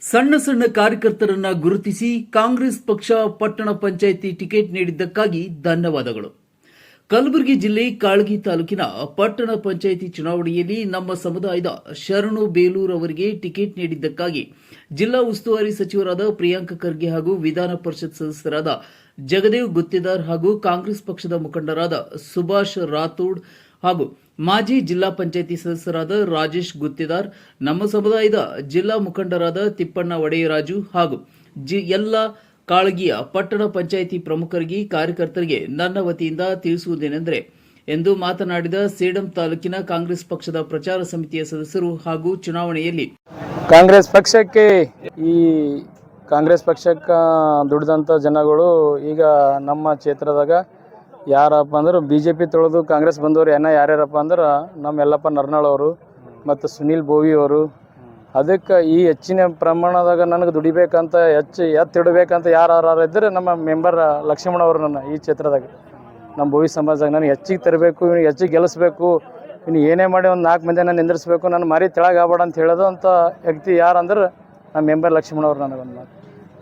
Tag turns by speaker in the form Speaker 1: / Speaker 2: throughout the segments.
Speaker 1: ಸಣ್ಣ ಸಣ್ಣ ಕಾರ್ಯಕರ್ತರನ್ನ ಗುರುತಿಸಿ ಕಾಂಗ್ರೆಸ್ ಪಕ್ಷ ಪಟ್ಟಣ ಪಂಚಾಯಿತಿ ಟಿಕೆಟ್ ನೀಡಿದ್ದಕ್ಕಾಗಿ ಧನ್ಯವಾದಗಳು. ಕಲಬುರಗಿ ಜಿಲ್ಲೆ ಕಾಳಗಿ ತಾಲೂಕಿನ ಪಟ್ಟಣ ಪಂಚಾಯಿತಿ ಚುನಾವಣೆಯಲ್ಲಿ ನಮ್ಮ ಸಮುದಾಯದ ಶರಣು ಬೇಲೂರ್ ಅವರಿಗೆ ಟಿಕೆಟ್ ನೀಡಿದ್ದಕ್ಕಾಗಿ ಜಿಲ್ಲಾ ಉಸ್ತುವಾರಿ ಸಚಿವರಾದ ಪ್ರಿಯಾಂಕ ಖರ್ಗೆ ಹಾಗೂ ವಿಧಾನ ಪರಿಷತ್ ಸದಸ್ಯರಾದ ಜಗದೇವ್ ಗುತ್ತೇದಾರ್ ಹಾಗೂ ಕಾಂಗ್ರೆಸ್ ಪಕ್ಷದ ಮುಖಂಡರಾದ ಸುಭಾಷ್ ರಾಥೋಡ್ ಹಾಗೂ ಮಾಜಿ ಜಿಲ್ಲಾ ಪಂಚಾಯಿತಿ ಸದಸ್ಯರಾದ ರಾಜೇಶ್ ಗುತ್ತೇದಾರ್, ನಮ್ಮ ಸಮುದಾಯದ ಜಿಲ್ಲಾ ಮುಖಂಡರಾದ ತಿಪ್ಪಣ್ಣ ಒಡೆಯರಾಜು ಹಾಗೂ ಎಲ್ಲ ಕಾಳಗಿಯ ಪಟ್ಟಣ ಪಂಚಾಯಿತಿ ಪ್ರಮುಖರಿಗೆ ಕಾರ್ಯಕರ್ತರಿಗೆ ನನ್ನ ವತಿಯಿಂದ ತಿಳಿಸುವುದೇನೆಂದರೆ ಎಂದು ಮಾತನಾಡಿದ ಸೇಡಂ ತಾಲೂಕಿನ ಕಾಂಗ್ರೆಸ್ ಪಕ್ಷದ ಪ್ರಚಾರ ಸಮಿತಿಯ ಸದಸ್ಯರು ಹಾಗೂ ಚುನಾವಣೆಯಲ್ಲಿ
Speaker 2: ಕಾಂಗ್ರೆಸ್ ಪಕ್ಷಕ್ಕೆ ದುಡಿದಂಥ ಜನಗಳು ಈಗ ನಮ್ಮ ಕ್ಷೇತ್ರದಾಗ ಯಾರಪ್ಪ ಅಂದ್ರೆ BJP ತೊಳೆದು ಕಾಂಗ್ರೆಸ್ ಬಂದವರು ಯಾರ್ಯಾರಪ್ಪ ಅಂದ್ರೆ ನಮ್ಮ ಯಲ್ಲಪ್ಪ ನರ್ನಾಳ್ ಅವರು ಮತ್ತು ಸುನೀಲ್ ಬೋವಿ ಅವರು. ಅದಕ್ಕೆ ಈ ಹೆಚ್ಚಿನ ಪ್ರಮಾಣದಾಗ ನನಗೆ ದುಡಿಬೇಕಂತ ಎತ್ತಿಡಬೇಕಂತ ಯಾರು ಇದ್ದರೆ ನಮ್ಮ ಮೆಂಬರ್ ಲಕ್ಷ್ಮಣ ಅವರು ನನ್ನ ಈ ಕ್ಷೇತ್ರದಾಗ ನಮ್ಮ ಬೋವಿ ಸಮಾಜದಾಗ ನನಗೆ ಹೆಚ್ಚಿಗೆ ತರಬೇಕು, ಇವ್ನಿಗೆ ಹೆಚ್ಚಿಗೆ ಗೆಲ್ಲಿಸ್ಬೇಕು, ಇನ್ನು ಏನೇ ಮಾಡಿ ಒಂದು 4 ಮಂದಿ ನಾನು ನಿಂದಿರಿಸ್ಬೇಕು, ನನ್ನ ಮರಿ ತೆಳಗೆ ಆಗ್ಬೇಡ ಅಂತ ಹೇಳೋದು ಅಂತ ವ್ಯಕ್ತಿ ಯಾರು ಅಂದ್ರೆ ನಮ್ಮ ಮೆಂಬರ್ ಲಕ್ಷ್ಮಣ ಅವರು ನನಗೊಂದು ಮಾತು.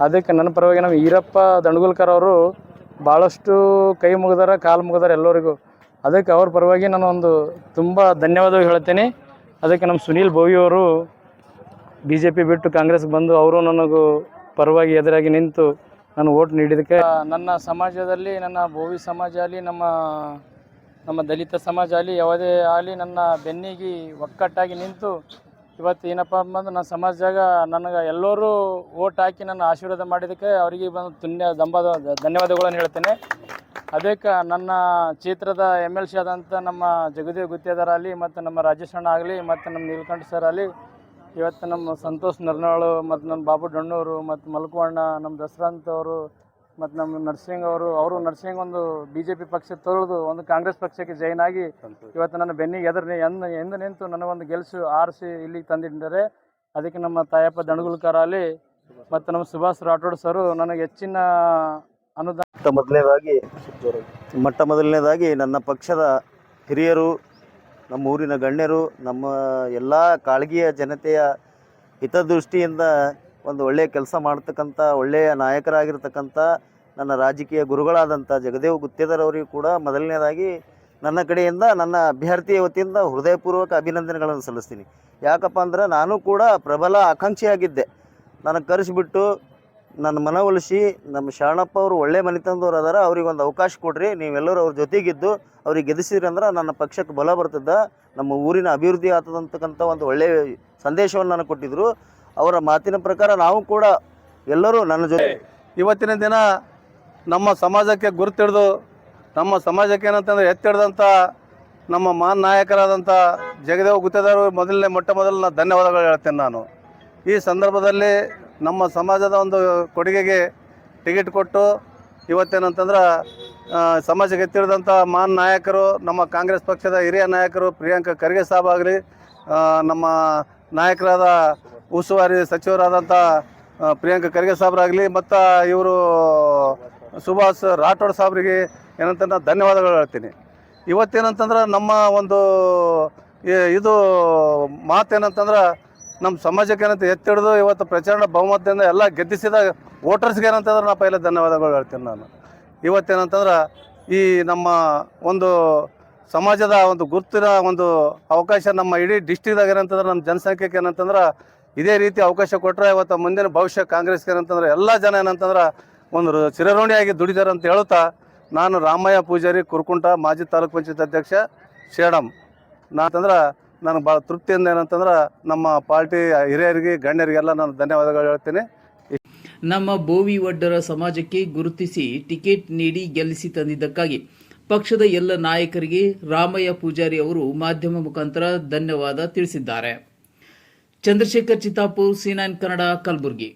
Speaker 2: ಅದಕ್ಕೆ ನನ್ನ ಪರವಾಗಿ ನಮ್ಮ ಈರಪ್ಪ ದಂಡಗುಲ್ಕರ್ ಅವರು ಭಾಳಷ್ಟು ಕೈ ಮುಗಿದಾರ, ಕಾಲು ಮುಗಿದಾರ ಎಲ್ಲರಿಗೂ. ಅದಕ್ಕೆ ಅವ್ರ ಪರವಾಗಿ ನಾನು ಒಂದು ತುಂಬ ಧನ್ಯವಾದ ಹೇಳ್ತೇನೆ. ಅದಕ್ಕೆ ನಮ್ಮ ಸುನೀಲ್ ಬೋವಿ ಅವರು BJP ಬಿಟ್ಟು ಕಾಂಗ್ರೆಸ್ಗೆ ಬಂದು ಅವರು ನನಗೂ ಪರವಾಗಿ ಎದುರಾಗಿ ನಿಂತು ನಾನು ಓಟ್ ನೀಡಿದ್ದಕ್ಕೆ ನನ್ನ ಸಮಾಜದಲ್ಲಿ, ನನ್ನ ಬೋವಿ ಸಮಾಜ ಆಗಲಿ, ನಮ್ಮ ದಲಿತ ಸಮಾಜ ಆಗಲಿ, ಯಾವುದೇ ಆಗಲಿ ನನ್ನ ಬೆನ್ನಿಗೆ ಒಕ್ಕಟ್ಟಾಗಿ ನಿಂತು ಇವತ್ತು ಏನಪ್ಪ ಬಂದು ನನ್ನ ಸಮಾಜದಾಗ ನನಗೆ ಎಲ್ಲರೂ ಓಟ್ ಹಾಕಿ ನನ್ನ ಆಶೀರ್ವಾದ ಮಾಡಿದ್ದಕ್ಕೆ ಅವರಿಗೆ ಬಂದು ಧನ್ಯವಾದಗಳನ್ನು ಹೇಳ್ತೇನೆ. ಅದಕ್ಕೆ ನನ್ನ ಕ್ಷೇತ್ರದ MLC ಆದಂಥ ನಮ್ಮ ಜಗದೇವ್ ಗುತ್ತೇದಾರ್ ಆಗಲಿ ಮತ್ತು ನಮ್ಮ ರಾಜೇಶ್ ಅಣ್ಣ ಆಗಲಿ ಮತ್ತು ನಮ್ಮ ನೀಲಕಂಠ ಸರ್ ಆಗಲಿ, ಇವತ್ತು ನಮ್ಮ ಸಂತೋಷ್ ನರ್ನಾಳು ಮತ್ತು ನಮ್ಮ ಬಾಬು ಡಣ್ಣೂರು ಮತ್ತು ಮಲ್ಕುವಣ್ಣ, ನಮ್ಮ ದಸರಂತ್ ಅವರು ಮತ್ತು ನಮ್ಮ ನರ್ಸಿಂಗ್ ಅವರು ನರ್ಸಿಂಗ್ ಒಂದು BJP ಪಕ್ಷ ತೊಳೆದು ಒಂದು ಕಾಂಗ್ರೆಸ್ ಪಕ್ಷಕ್ಕೆ ಜಾಯಿನ್ ಆಗಿ ಇವತ್ತು ನನ್ನ ಬೆನ್ನಿಗೆ ಎಂದು ನಿಂತು ನನಗೊಂದು ಆರಿಸಿ ಇಲ್ಲಿಗೆ ತಂದಿದ್ದಾರೆ. ಅದಕ್ಕೆ ನಮ್ಮ ತಾಯಪ್ಪ ದಂಡಗುಲ್ಕರ್ ಆಗಲಿ ಮತ್ತು ನಮ್ಮ ಸುಭಾಷ್ ರಾಠೋಡ್ ಸರು ನನಗೆ ಹೆಚ್ಚಿನ ಅನುದಾನ.
Speaker 3: ಮೊದಲನೇದಾಗಿ ನನ್ನ ಪಕ್ಷದ ಹಿರಿಯರು, ನಮ್ಮ ಊರಿನ ಗಣ್ಯರು, ನಮ್ಮ ಎಲ್ಲ ಕಾಳಗಿಯ ಜನತೆಯ ಹಿತದೃಷ್ಟಿಯಿಂದ ಒಂದು ಒಳ್ಳೆಯ ಕೆಲಸ ಮಾಡ್ತಕ್ಕಂಥ ಒಳ್ಳೆಯ ನಾಯಕರಾಗಿರ್ತಕ್ಕಂಥ ನನ್ನ ರಾಜಕೀಯ ಗುರುಗಳಾದಂಥ ಜಗದೇವ್ ಗುತ್ತೇದಾರ್ ಅವರಿಗೂ ಕೂಡ ಮೊದಲನೇದಾಗಿ ನನ್ನ ಕಡೆಯಿಂದ ನನ್ನ ಅಭ್ಯರ್ಥಿಯ ವತಿಯಿಂದ ಹೃದಯಪೂರ್ವಕ ಅಭಿನಂದನೆಗಳನ್ನು ಸಲ್ಲಿಸ್ತೀನಿ. ಯಾಕಪ್ಪ ಅಂದ್ರೆ ನಾನು ಕೂಡ ಪ್ರಬಲ ಆಕಾಂಕ್ಷಿಯಾಗಿದ್ದೆ. ನನಗೆ ಕರೆಸಿಬಿಟ್ಟು ನನ್ನ ಮನವೊಲಿಸಿ ನಮ್ಮ ಶರಣಪ್ಪ ಅವರು ಒಳ್ಳೆ ಮನೆತನದವ್ರು ಅದಾರ, ಅವ್ರಿಗೊಂದು ಅವಕಾಶ ಕೊಡ್ರಿ, ನೀವೆಲ್ಲರೂ ಅವ್ರ ಜೊತೆಗಿದ್ದು ಅವ್ರಿಗೆ ಗೆಲ್ಲಿಸಿದ್ರಿ ಅಂದ್ರೆ ನನ್ನ ಪಕ್ಷಕ್ಕೆ ಬಲ ಬರ್ತದ, ನಮ್ಮ ಊರಿನ ಅಭಿವೃದ್ಧಿ ಆಗ್ತದಂತಕ್ಕಂಥ ಒಂದು ಒಳ್ಳೆಯ ಸಂದೇಶವನ್ನು ನನಗೆ ಕೊಟ್ಟಿದ್ದರು. ಅವರ ಮಾತಿನ ಪ್ರಕಾರ ನಾವು ಕೂಡ ಎಲ್ಲರೂ ನನ್ನ ಜೊತೆ
Speaker 2: ಇವತ್ತಿನ ದಿನ ನಮ್ಮ ಸಮಾಜಕ್ಕೆ ಗುರುತಿಡ್ದು ನಮ್ಮ ಸಮಾಜಕ್ಕೆ ಏನಂತಂದರೆ ಎತ್ತಿಡ್ದಂಥ ನಮ್ಮ ಮಹಾನ್ ನಾಯಕರಾದಂಥ ಜಗದೇವ್ ಗುತ್ತೇದಾರ್ ಮೊಟ್ಟ ಮೊದಲ ಧನ್ಯವಾದಗಳು ಹೇಳ್ತೇನೆ ನಾನು. ಈ ಸಂದರ್ಭದಲ್ಲಿ ನಮ್ಮ ಸಮಾಜದ ಒಂದು ಕೊಡುಗೆಗೆ ಟಿಕೆಟ್ ಕೊಟ್ಟು ಇವತ್ತೇನಂತಂದ್ರೆ ಸಮಾಜಕ್ಕೆ ಎತ್ತಿಡ್ದಂಥ ಮಹಾನ್ ನಾಯಕರು, ನಮ್ಮ ಕಾಂಗ್ರೆಸ್ ಪಕ್ಷದ ಹಿರಿಯ ನಾಯಕರು ಪ್ರಿಯಾಂಕ ಖರ್ಗೆ ಸಾಬ್ ಆಗಲಿ, ನಮ್ಮ ನಾಯಕರಾದ ಉಸ್ತುವಾರಿ ಸಚಿವರಾದಂಥ ಪ್ರಿಯಾಂಕ ಖರ್ಗೆ ಸಾಬ್ರಾಗಲಿ ಮತ್ತು ಇವರು ಸುಭಾಷ್ ರಾಠೋಡ್ ಸಾಬ್ರಿಗೆ ಏನಂತ ಧನ್ಯವಾದಗಳು ಹೇಳ್ತೀನಿ. ಇವತ್ತೇನಂತಂದ್ರೆ ನಮ್ಮ ಒಂದು ಇದು ಮಾತೇನಂತಂದ್ರೆ ನಮ್ಮ ಸಮಾಜಕ್ಕೆ ಏನಂತ ಎತ್ತಿಡ್ದು ಇವತ್ತು ಪ್ರಚಂಡ ಬಹುಮತದಿಂದ ಎಲ್ಲ ಗೆದ್ದಿಸಿದ ವೋಟರ್ಸ್ಗೆ ಏನಂತಂದ್ರೆ ನಾ ಪೈಲೆ ಧನ್ಯವಾದಗಳು ಹೇಳ್ತೀನಿ ನಾನು. ಇವತ್ತೇನಂತಂದ್ರೆ ಈ ನಮ್ಮ ಒಂದು ಸಮಾಜದ ಒಂದು ಗುರುತಿನ ಒಂದು ಅವಕಾಶ ನಮ್ಮ ಇಡೀ ಡಿಸ್ಟ್ರಿಕ್ದಾಗ ಏನಂತಂದ್ರೆ ನಮ್ಮ ಜನಸಂಖ್ಯೆಗೆ ಏನಂತಂದ್ರೆ ಇದೇ ರೀತಿ ಅವಕಾಶ ಕೊಟ್ಟರೆ ಇವತ್ತು ಮುಂದಿನ ಭವಿಷ್ಯ ಕಾಂಗ್ರೆಸ್ಗೆ ಏನಂತಂದ್ರೆ ಎಲ್ಲ ಜನ ಏನಂತಂದ್ರೆ ಒಂದು ಚಿರಋಣಿಯಾಗಿ ದುಡಿದಾರೆ ಅಂತ ಹೇಳುತ್ತಾ, ನಾನು ರಾಮಯ್ಯ ಪೂಜಾರಿ, ಕುರ್ಕುಂಟ, ಮಾಜಿ ತಾಲೂಕ್ ಪಂಚಾಯತ್ ಅಧ್ಯಕ್ಷ, ಸೇಡಂ. ನಾನು ಭಾಳ ತೃಪ್ತಿಯಿಂದ ಏನಂತಂದ್ರೆ ನಮ್ಮ ಪಾರ್ಟಿ ಹಿರಿಯರಿಗೆ ಗಣ್ಯರಿಗೆಲ್ಲ ನಾನು ಧನ್ಯವಾದಗಳು ಹೇಳ್ತೀನಿ.
Speaker 1: ನಮ್ಮ ಬೋವಿ ಒಡ್ಡರ ಸಮಾಜಕ್ಕೆ ಗುರುತಿಸಿ ಟಿಕೆಟ್ ನೀಡಿ ಗೆಲ್ಲಿಸಿ ತಂದಿದ್ದಕ್ಕಾಗಿ ಪಕ್ಷದ ಎಲ್ಲ ನಾಯಕರಿಗೆ ರಾಮಯ್ಯ ಪೂಜಾರಿ ಅವರು ಮಾಧ್ಯಮ ಮುಖಾಂತರ ಧನ್ಯವಾದ ತಿಳಿಸಿದ್ದಾರೆ. ಚಂದ್ರಶೇಖರ್ ಚಿತ್ತಾಪುರ್, C9 ಕನ್ನಡ, ಕಲಬುರಗಿ.